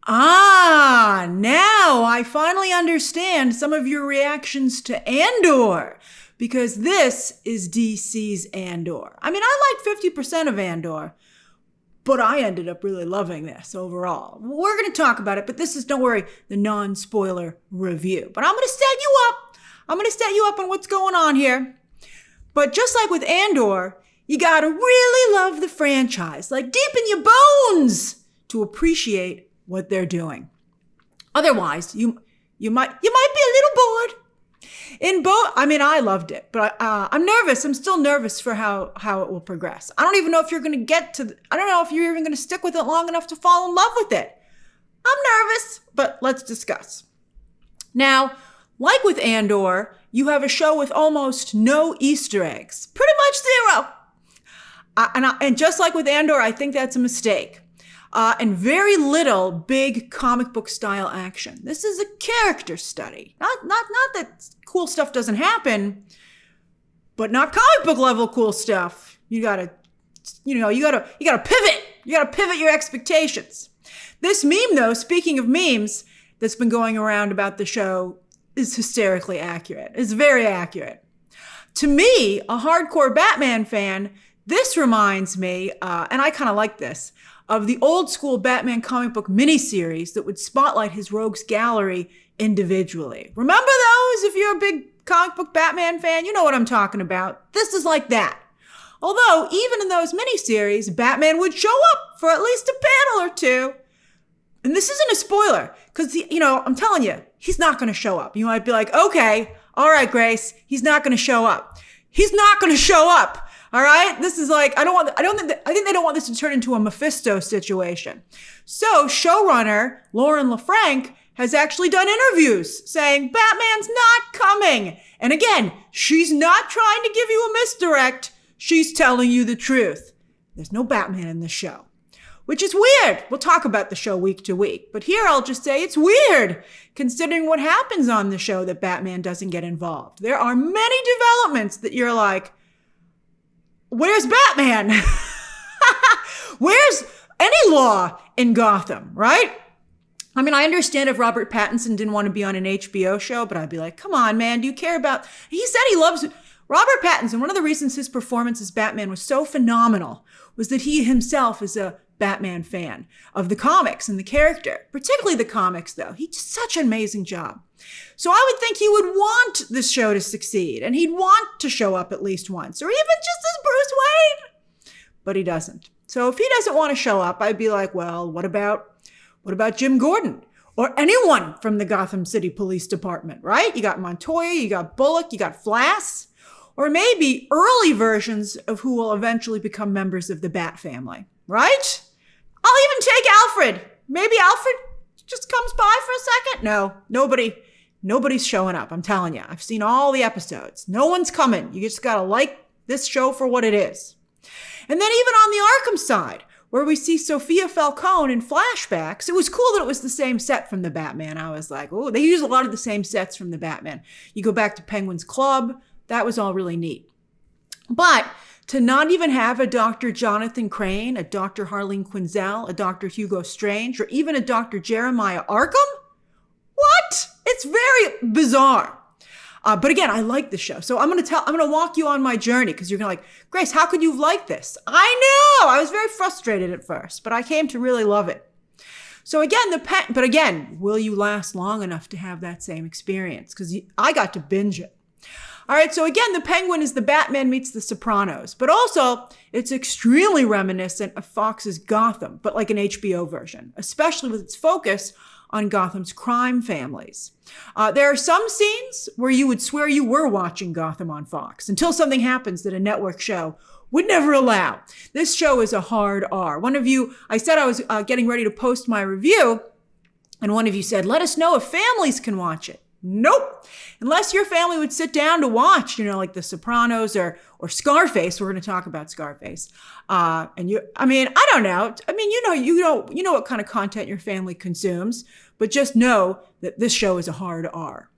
Now I finally understand some of your reactions to Andor, because this is DC's Andor. I mean, I liked 50% of Andor, but I ended up really loving this overall. We're going to talk about it, but this is, don't worry, the non-spoiler review. But I'm going to set you up. I'm going to set you up on what's going on here. But just like with Andor, you got to really love the franchise, like deep in your bones, to appreciate what they're doing. Otherwise, you might be a little bored. I loved it, but I'm nervous. I'm still nervous for how it will progress. I don't even know if you're going to I don't know if you're even going to stick with it long enough to fall in love with it. I'm nervous, but let's discuss. Now, like with Andor, you have a show with almost no Easter eggs. Pretty much zero. And just like with Andor, I think that's a mistake. And very little big comic book style action. This is a character study. Not that cool stuff doesn't happen, but not comic book level cool stuff. You gotta pivot. You gotta pivot your expectations. This meme, though, speaking of memes, that's been going around about the show is hysterically accurate. It's very accurate. To me, a hardcore Batman fan, this reminds me, and I kind of like this, of the old school Batman comic book miniseries that would spotlight his rogues gallery individually. Remember those? If you're a big comic book Batman fan, you know what I'm talking about. This is like that. Although, even in those miniseries, Batman would show up for at least a panel or two. And this isn't a spoiler, because, I'm telling you, he's not going to show up. You might be like, okay, all right, Grace, he's not going to show up. He's not going to show up. All right. This is like, I think they don't want this to turn into a Mephisto situation. So showrunner Lauren LaFranc has actually done interviews saying Batman's not coming. And again, she's not trying to give you a misdirect. She's telling you the truth. There's no Batman in the show, which is weird. We'll talk about the show week to week, but here I'll just say it's weird considering what happens on the show that Batman doesn't get involved. There are many developments that you're like, where's Batman? Where's any law in Gotham, right? I mean, I understand if Robert Pattinson didn't want to be on an HBO show, but I'd be like, come on, man, do you care about... He said he loves... Robert Pattinson, one of the reasons his performance as Batman was so phenomenal was that he himself is a Batman fan of the comics and the character, particularly the comics, though. He did such an amazing job. So I would think he would want this show to succeed, and he'd want to show up at least once, or even just as Bruce Wayne. But he doesn't. So if he doesn't want to show up, I'd be like, well, what about Jim Gordon? Or anyone from the Gotham City Police Department, right? You got Montoya, you got Bullock, you got Flass, or maybe early versions of who will eventually become members of the Bat family, right? I'll even take Alfred. Maybe Alfred just comes by for a second. No, nobody's showing up. I'm telling you, I've seen all the episodes. No one's coming. You just got to like this show for what it is. And then even on the Arkham side, where we see Sofia Falcone in flashbacks, it was cool that it was the same set from the Batman. I was like, oh, they use a lot of the same sets from the Batman. You go back to Penguin's Club. That was all really neat. But to not even have a Dr. Jonathan Crane, a Dr. Harleen Quinzel, a Dr. Hugo Strange, or even a Dr. Jeremiah Arkham? What? It's very bizarre. But again, I like the show. So I'm going to walk you on my journey, because you're going to like, Grace, how could you have liked this? I know, I was very frustrated at first, but I came to really love it. So again, will you last long enough to have that same experience? Because I got to binge it. All right, so again, The Penguin is the Batman meets The Sopranos, but also it's extremely reminiscent of Fox's Gotham, but like an HBO version, especially with its focus on Gotham's crime families. There are some scenes where you would swear you were watching Gotham on Fox until something happens that a network show would never allow. This show is a hard R. I said I was getting ready to post my review, and one of you said, let us know if families can watch it. Nope. Unless your family would sit down to watch, like The Sopranos or Scarface. We're going to talk about Scarface. I don't know. I mean, you know what kind of content your family consumes, but just know that this show is a hard R.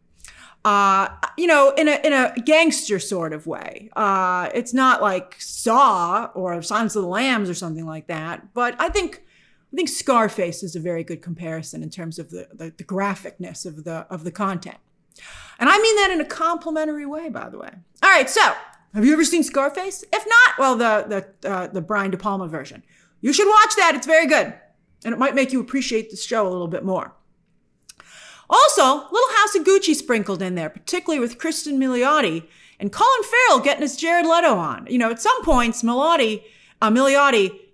In a gangster sort of way. It's not like Saw or Silence of the Lambs or something like that. But I think I think Scarface is a very good comparison in terms of the graphicness of the content. And I mean that in a complimentary way, by the way. All right, so have you ever seen Scarface? If not, well, the Brian De Palma version. You should watch that. It's very good. And it might make you appreciate the show a little bit more. Also, Little House of Gucci sprinkled in there, particularly with Cristin Milioti and Colin Farrell getting his Jared Leto on. You know, at some points, Milioti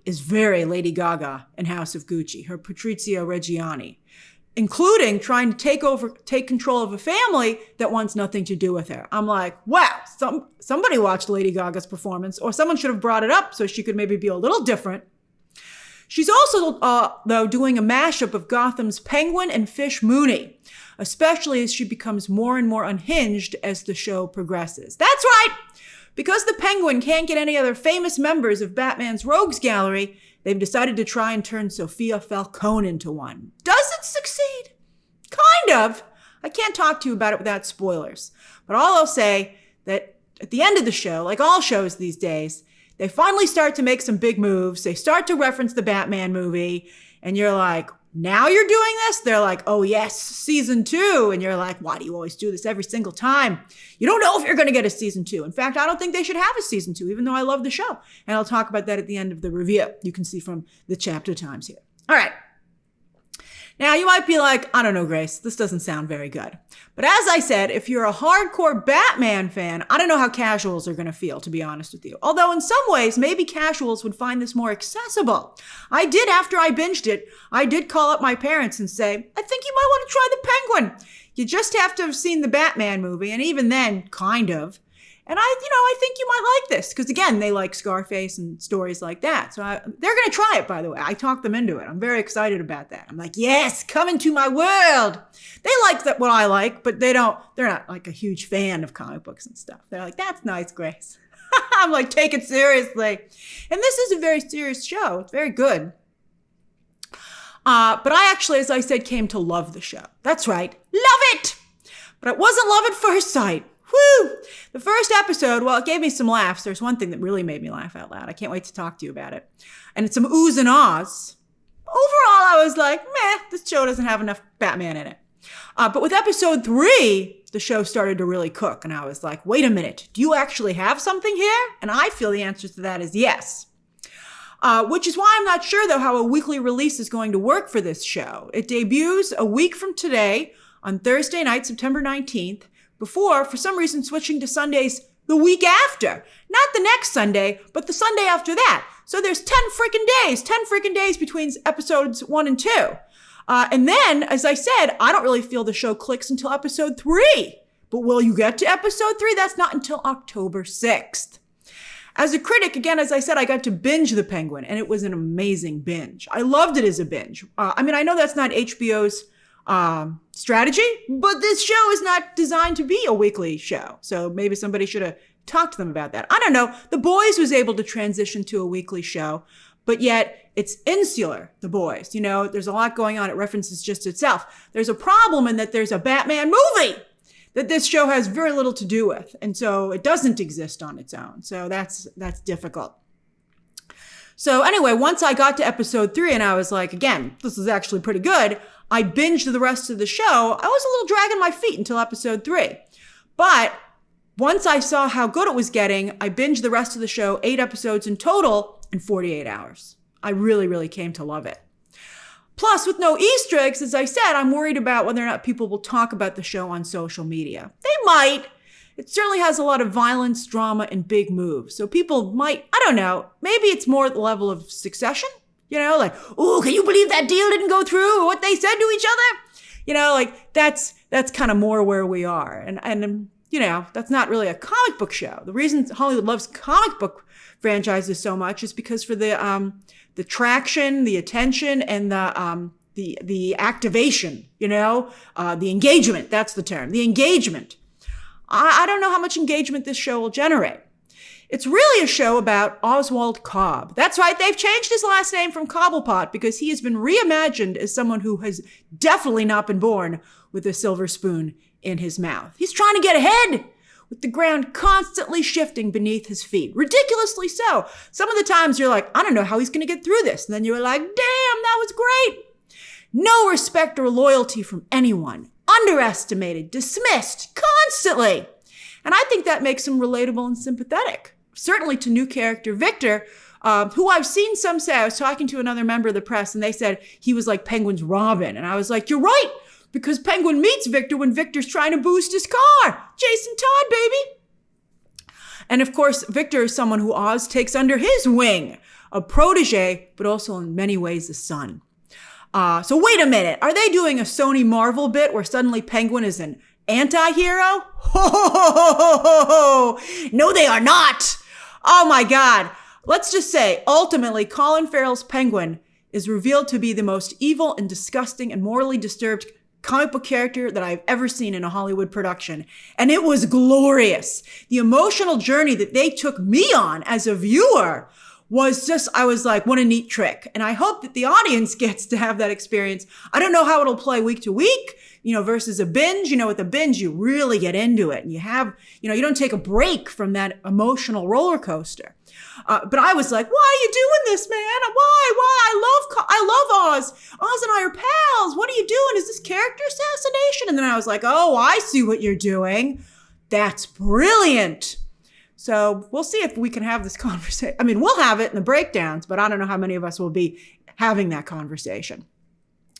is very Lady Gaga in House of Gucci, her Patrizio Reggiani, including trying to take control of a family that wants nothing to do with her. I'm like, wow, somebody watched Lady Gaga's performance, or someone should have brought it up so she could maybe be a little different. She's also, though, doing a mashup of Gotham's Penguin and Fish Mooney, especially as she becomes more and more unhinged as the show progresses. That's right! Because the Penguin can't get any other famous members of Batman's rogues gallery, they've decided to try and turn Sofia Falcone into one. Does it succeed? Kind of. I can't talk to you about it without spoilers. But all I'll say that at the end of the show, like all shows these days, they finally start to make some big moves. They start to reference the Batman movie. And you're like, now you're doing this? They're like, oh yes, season 2. And you're like, why do you always do this every single time? You don't know if you're going to get a season 2. In fact, I don't think they should have a season 2, even though I love the show. And I'll talk about that at the end of the review. You can see from the chapter times here. All right. Now, you might be like, I don't know, Grace, this doesn't sound very good. But as I said, if you're a hardcore Batman fan, I don't know how casuals are going to feel, to be honest with you. Although in some ways, maybe casuals would find this more accessible. I did, after I binged it, I did call up my parents and say, I think you might want to try The Penguin. You just have to have seen the Batman movie, and even then, kind of. And I think you might like this. Because again, they like Scarface and stories like that. So they're going to try it, by the way. I talked them into it. I'm very excited about that. I'm like, yes, come into my world. They like what I like, but they're not like a huge fan of comic books and stuff. They're like, that's nice, Grace. I'm like, take it seriously. And this is a very serious show. It's very good. But I actually, as I said, came to love the show. That's right. Love it. But it wasn't love at first sight. Woo! The first episode, well, it gave me some laughs. There's one thing that really made me laugh out loud. I can't wait to talk to you about it. And it's some oohs and ahs. Overall, I was like, meh, this show doesn't have enough Batman in it. But with episode 3, the show started to really cook. And I was like, wait a minute, do you actually have something here? And I feel the answer to that is yes. Which is why I'm not sure, though, how a weekly release is going to work for this show. It debuts a week from today on Thursday night, September 19th. Before, for some reason, switching to Sundays the week after. Not the next Sunday, but the Sunday after that. So there's 10 freaking days between episodes 1 and 2. And then, as I said, I don't really feel the show clicks until episode 3. But will you get to episode 3? That's not until October 6th. As a critic, again, as I said, I got to binge The Penguin, and it was an amazing binge. I loved it as a binge. I know that's not HBO's strategy, but this show is not designed to be a weekly show. So maybe somebody should have talked to them about that. I don't know. The Boys was able to transition to a weekly show, but yet it's insular, The Boys. You know, there's a lot going on. It references just itself. There's a problem in that there's a Batman movie that this show has very little to do with. And so it doesn't exist on its own. So that's difficult. So anyway, once I got to episode 3 and I was like, again, this is actually pretty good, I binged the rest of the show. I was a little dragging my feet until episode 3. But once I saw how good it was getting, I binged the rest of the show, 8 episodes in total, in 48 hours. I really, really came to love it. Plus, with no Easter eggs, as I said, I'm worried about whether or not people will talk about the show on social media. They might. It certainly has a lot of violence, drama, and big moves. So people might, I don't know, maybe it's more at the level of Succession. You know, like, oh, can you believe that deal didn't go through? Or what they said to each other? You know, like, that's kind of more where we are. And you know, that's not really a comic book show. The reason Hollywood loves comic book franchises so much is because for the traction, the attention, and the activation, you know, the engagement, that's the term, the engagement. I don't know how much engagement this show will generate. It's really a show about Oswald Cobb. That's right, they've changed his last name from Cobblepot because he has been reimagined as someone who has definitely not been born with a silver spoon in his mouth. He's trying to get ahead with the ground constantly shifting beneath his feet. Ridiculously so. Some of the times you're like, I don't know how he's going to get through this. And then you're like, damn, that was great. No respect or loyalty from anyone. Underestimated, dismissed, constantly. And I think that makes him relatable and sympathetic. Certainly to new character Victor, who I've seen some say, I was talking to another member of the press and they said he was like Penguin's Robin. And I was like, you're right, because Penguin meets Victor when Victor's trying to boost his car. Jason Todd, baby. And of course, Victor is someone who Oz takes under his wing, a protege, but also in many ways a son. So wait a minute, are they doing a Sony Marvel bit where suddenly Penguin is an anti-hero? No, they are not. Oh my God. Let's just say, ultimately, Colin Farrell's Penguin is revealed to be the most evil and disgusting and morally disturbed comic book character that I've ever seen in a Hollywood production. And it was glorious. The emotional journey that they took me on as a viewer was just, I was like, what a neat trick. And I hope that the audience gets to have that experience. I don't know how it'll play week to week, versus a binge. With a binge, you really get into it and you have, you don't take a break from that emotional roller coaster. But I was like, why are you doing this, man? Why? I love Oz. Oz and I are pals. What are you doing? Is this character assassination? And then I was like, oh, I see what you're doing. That's brilliant. So we'll see if we can have this conversation. I mean, we'll have it in the breakdowns, but I don't know how many of us will be having that conversation.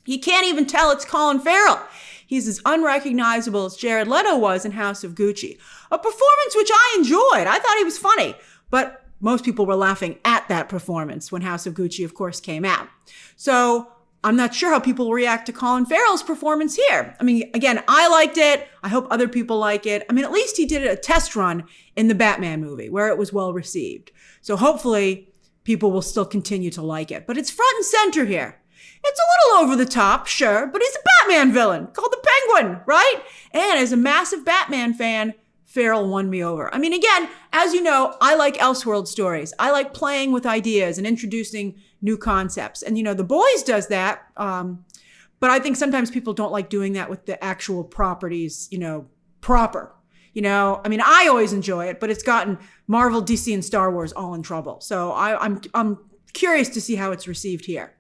You can't even tell it's Colin Farrell. He's as unrecognizable as Jared Leto was in House of Gucci. A performance which I enjoyed. I thought he was funny, but most people were laughing at that performance when House of Gucci, of course, came out. So I'm not sure how people will react to Colin Farrell's performance here. I mean, again, I liked it. I hope other people like it. I mean, at least he did a test run in the Batman movie where it was well received. So hopefully people will still continue to like it. But it's front and center here. It's a little over the top, sure, but he's a Batman villain called the Penguin, right? And as a massive Batman fan, Farrell won me over. I mean, again, as you know, I like Elseworld stories. I like playing with ideas and introducing new concepts. And, The Boys does that. But I think sometimes people don't like doing that with the actual properties, proper. I mean, I always enjoy it, but it's gotten Marvel, DC, and Star Wars all in trouble. So I'm curious to see how it's received here.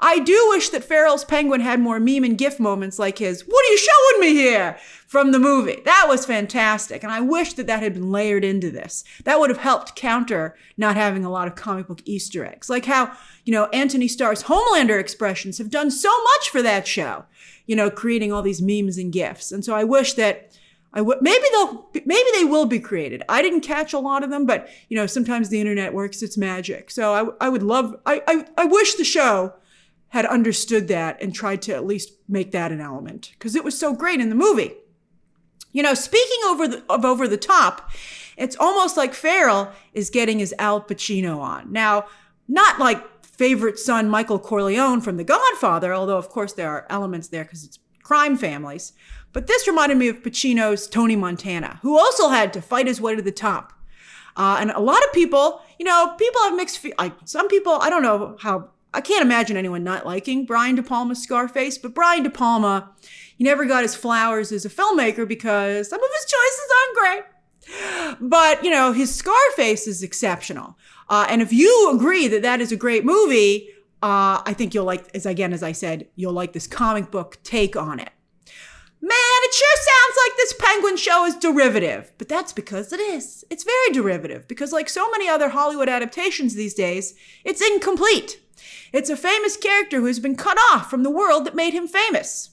I do wish that Farrell's Penguin had more meme and GIF moments like his, "What are you showing me here?" from the movie. That was fantastic. And I wish that had been layered into this. That would have helped counter not having a lot of comic book Easter eggs. Like how, Anthony Starr's Homelander expressions have done so much for that show, creating all these memes and GIFs. And so I wish that maybe they will be created. I didn't catch a lot of them, but, sometimes the internet works its magic. So I wish the show had understood that and tried to at least make that an element because it was so great in the movie. Speaking of over the top, it's almost like Farrell is getting his Al Pacino on. Now, not like favorite son Michael Corleone from The Godfather, although of course there are elements there because it's crime families. But this reminded me of Pacino's Tony Montana, who also had to fight his way to the top. And a lot of people, people have mixed, some people, I don't know how, I can't imagine anyone not liking Brian De Palma's Scarface, but Brian De Palma, he never got his flowers as a filmmaker because some of his choices aren't great. But, his Scarface is exceptional. And if you agree that is a great movie, I think you'll like, as I said, you'll like this comic book take on it. Man, it sure sounds like this Penguin show is derivative, but that's because it is. It's very derivative because like so many other Hollywood adaptations these days, it's incomplete. It's a famous character who's been cut off from the world that made him famous.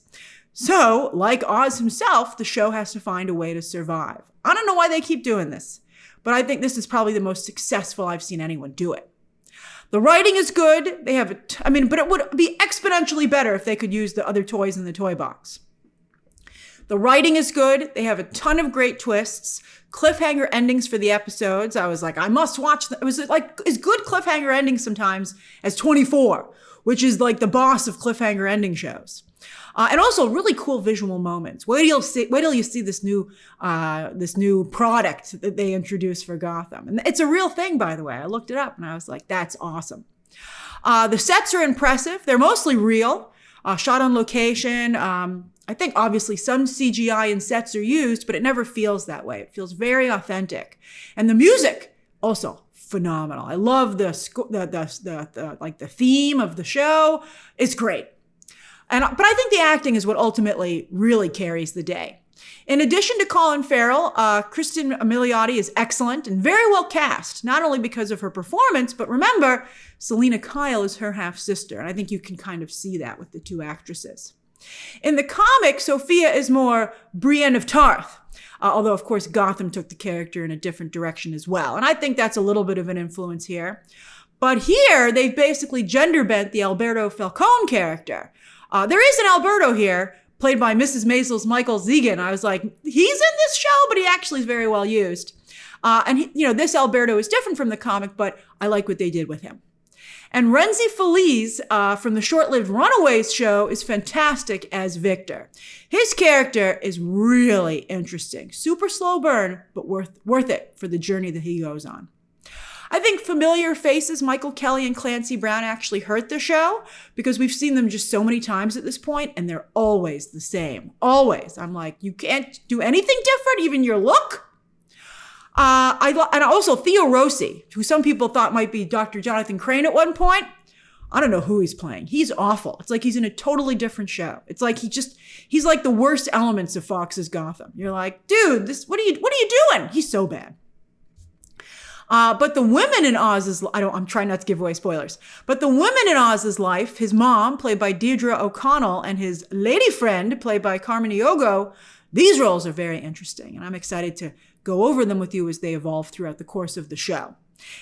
So, like Oz himself, the show has to find a way to survive. I don't know why they keep doing this, but I think this is probably the most successful I've seen anyone do it. The writing is good. They have but it would be exponentially better if they could use the other toys in the toy box. The writing is good. They have a ton of great twists, cliffhanger endings for the episodes. I was like, I must watch them. It was like as good cliffhanger endings sometimes as 24, which is like the boss of cliffhanger ending shows. And also really cool visual moments. Wait till you see this new product that they introduced for Gotham. And it's a real thing, by the way. I looked it up and I was like, that's awesome. The sets are impressive. They're mostly real, shot on location. I think obviously some CGI and sets are used, but it never feels that way. It feels very authentic. And the music also phenomenal. I love the theme of the show. It's great. But I think the acting is what ultimately really carries the day. In addition to Colin Farrell, Cristin Milioti is excellent and very well cast, not only because of her performance, but remember, Selena Kyle is her half-sister, and I think you can kind of see that with the two actresses. In the comic, Sofia is more Brienne of Tarth, although, of course, Gotham took the character in a different direction as well, and I think that's a little bit of an influence here. But here, they've basically gender-bent the Alberto Falcone character. There is an Alberto here, played by Mrs. Maisel's Michael Zegan. I was like, he's in this show, but he actually is very well used. This Alberto is different from the comic, but I like what they did with him. And Rhenzy Feliz from the short-lived Runaways show is fantastic as Victor. His character is really interesting. Super slow burn, but worth it for the journey that he goes on. I think familiar faces Michael Kelly and Clancy Brown actually hurt the show because we've seen them just so many times at this point, and they're always the same. Always. I'm like, you can't do anything different, even your look? And also Theo Rossi, who some people thought might be Dr. Jonathan Crane at one point. I don't know who he's playing. He's awful. It's like he's in a totally different show. It's like he's like the worst elements of Fox's Gotham. You're like, dude, what are you doing? He's so bad. But the women in Oz's, I'm trying not to give away spoilers, but the women in Oz's life, his mom, played by Deirdre O'Connell, and his lady friend, played by Carmen Eogo, these roles are very interesting, and I'm excited to go over them with you as they evolve throughout the course of the show.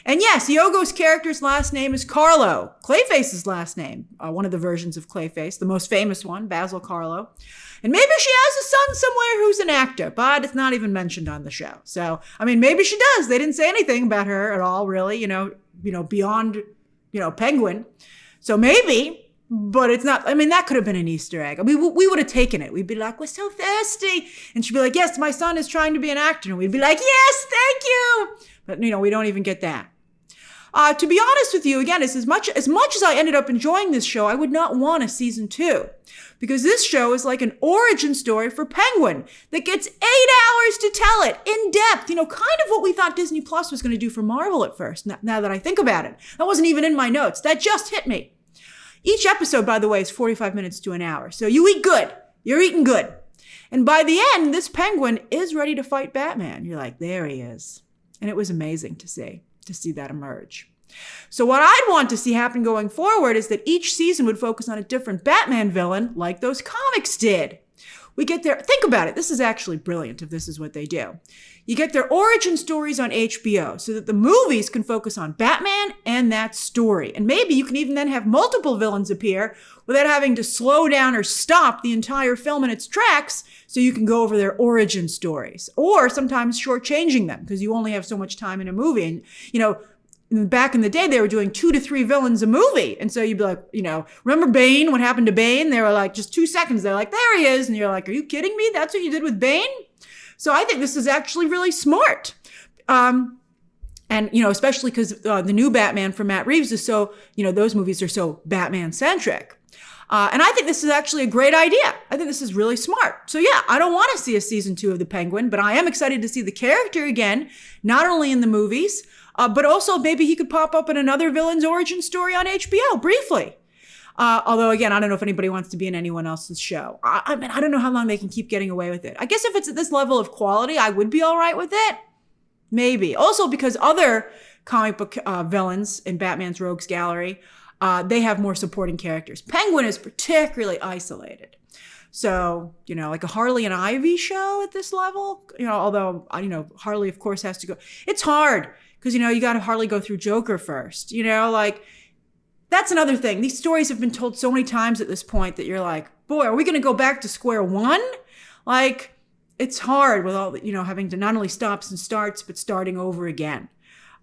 And yes, Eogo's character's last name is Carlo, Clayface's last name, one of the versions of Clayface, the most famous one, Basil Carlo. And maybe she has a son somewhere who's an actor, but it's not even mentioned on the show. So, I mean, maybe she does. They didn't say anything about her at all, really, beyond, Penguin. So maybe, but it's not, I mean, that could have been an Easter egg. I mean, we would have taken it. We'd be like, we're so thirsty. And she'd be like, yes, my son is trying to be an actor. And we'd be like, yes, thank you. But, we don't even get that. To be honest with you, again, as much as I ended up enjoying this show, I would not want a season 2. Because this show is like an origin story for Penguin that gets 8 hours to tell it in depth. Kind of what we thought Disney Plus was going to do for Marvel at first, now that I think about it. That wasn't even in my notes. That just hit me. Each episode, by the way, is 45 minutes to an hour. So you eat good. You're eating good. And by the end, this Penguin is ready to fight Batman. You're like, there he is. And it was amazing to see that emerge. So what I'd want to see happen going forward is that each season would focus on a different Batman villain like those comics did. We get think about it. This is actually brilliant if this is what they do. You get their origin stories on HBO so that the movies can focus on Batman and that story. And maybe you can even then have multiple villains appear without having to slow down or stop the entire film in its tracks so you can go over their origin stories. Or sometimes shortchanging them because you only have so much time in a movie. And, back in the day, they were doing 2 to 3 villains a movie. And so you'd be like, remember Bane? What happened to Bane? They were like, just 2 seconds. They're like, there he is. And you're like, are you kidding me? That's what you did with Bane? So I think this is actually really smart. And, especially because the new Batman from Matt Reeves is so, those movies are so Batman-centric. And I think this is actually a great idea. I think this is really smart. So yeah, I don't want to see a season 2 of The Penguin, but I am excited to see the character again, not only in the movies, but also maybe he could pop up in another villain's origin story on HBO briefly. Although, again, I don't know if anybody wants to be in anyone else's show. I don't know how long they can keep getting away with it. I guess if it's at this level of quality, I would be all right with it. Maybe. Also because other comic book villains in Batman's Rogues Gallery, they have more supporting characters. Penguin is particularly isolated. So, like a Harley and Ivy show at this level, although, Harley, of course, has to go. It's hard. Because, you got to Harley go through Joker first, that's another thing. These stories have been told so many times at this point that you're like, boy, are we going to go back to square one? Like, it's hard with all, having to not only stops and starts, but starting over again.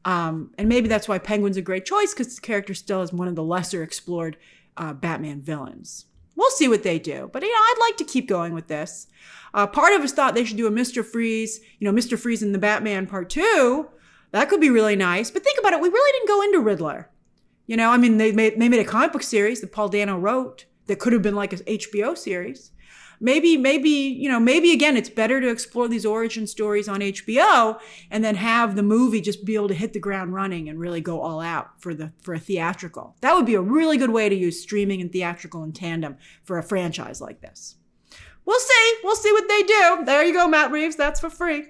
And maybe that's why Penguin's a great choice because the character still is one of the lesser explored Batman villains. We'll see what they do. But, I'd like to keep going with this. Part of us thought they should do a Mr. Freeze, Mr. Freeze in the Batman Part 2. That could be really nice. But think about it. We really didn't go into Riddler. They made a comic book series that Paul Dano wrote that could have been like an HBO series. Maybe again, it's better to explore these origin stories on HBO and then have the movie just be able to hit the ground running and really go all out for a theatrical. That would be a really good way to use streaming and theatrical in tandem for a franchise like this. We'll see. We'll see what they do. There you go, Matt Reeves. That's for free.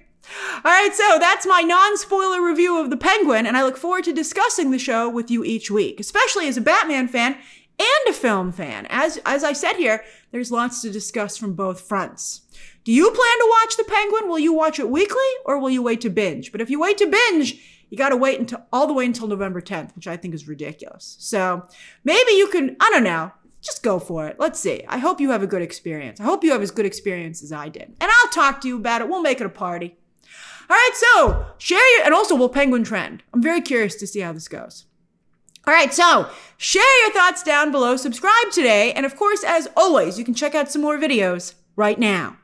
All right, so that's my non-spoiler review of The Penguin, and I look forward to discussing the show with you each week, especially as a Batman fan and a film fan. As I said here, there's lots to discuss from both fronts. Do you plan to watch The Penguin? Will you watch it weekly or will you wait to binge? But if you wait to binge, you got to wait all the way until November 10th, which I think is ridiculous. So maybe you can, I don't know, just go for it. Let's see. I hope you have a good experience. I hope you have as good experience as I did. And I'll talk to you about it. We'll make it a party. All right, so and also we'll Penguin trend. I'm very curious to see how this goes. All right, so share your thoughts down below, subscribe today, and of course, as always, you can check out some more videos right now.